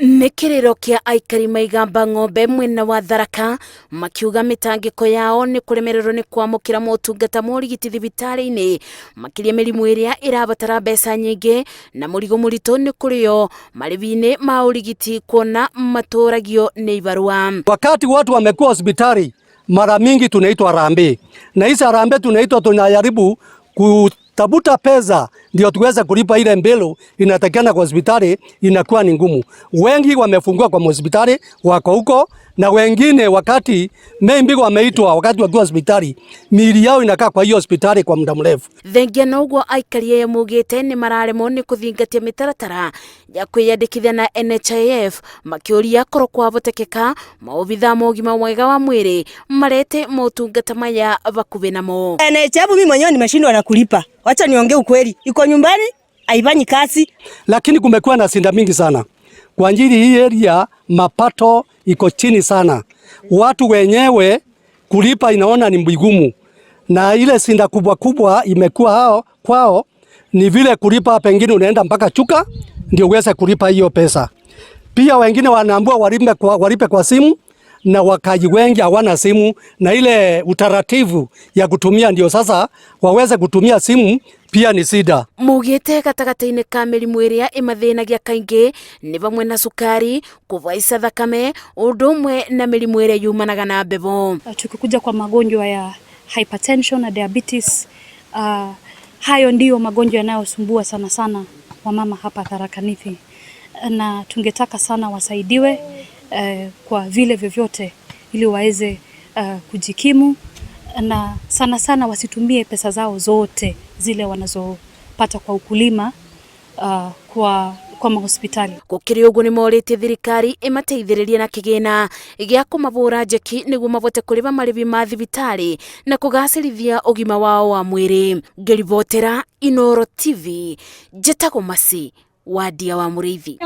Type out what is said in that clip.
Nikiriro kia Aikari maigamba ng'ombe mwena wa Tharaka makiuga mitangiko yao ni kuremererwo ni kwamukira motungata morigiti thibitari-ini makiria mirimu iria irabatara mbeca nyingi na murigo murito ni kurio marivini ma urigiti kuona maturagio ni ibarua. Wakati watu wamekuwa hospitali mara mingi tunaitwa harambee, na hizo harambee tunajaribu kutafuta pesa ndio tuweze kulipa ile mbelo inatakana kwa hospitali, inakuwa ni ngumu. Wengi wamefungua kwa hospitali wako huko, na wengine wakati maybe wameitwa wakati wakiwa hospitali miili yao inakaa kwa hiyo hospitali kwa muda mrefu. Thengia na uguo Aikari ye mugite ni mararemwo ni kuthingatia mitaratara ya kwiyandikithia na NHIF makiuria korwo kwavotekeka maobitha ma ũgima mwega wa mwiri marete motungata maya vakuvi namo. NHIF mimi mwenyewe nimeshindwa na kulipa. Wacha niongee ukweli. Iko nyumbani haifanyi kazi, Mugite gatagata-ini ka mirimu iria imathinagia kaingi ni vamwe na sukari, kuvaica thakame, undu umwe na mirimu iria yumanaga na mbevo. Tukikuja kwa magonjwa ya hypertension na diabetes, hayo ndiyo magonjwa yanayosumbua sana sana wamama hapa Tharaka Nithi, na tungetaka sana wasaidiwe kwa vile vyovyote ili waweze kujikimu, na sana sana wasitumie pesa zao zote zile wanazopata kwa ukulima kwa mahospitali. Gukiri uguo ni morite thirikari ĩmateithĩrĩrie na kigina gĩa kũmavũra njeki nĩguo mavote kũrĩva marivi ma thibitari na kũgacĩrithia ũgima wao wa mwĩrĩ. Ngĩribotera Inooro TV, njĩtagwo Masi wa Ndia wa Mũrĩithi.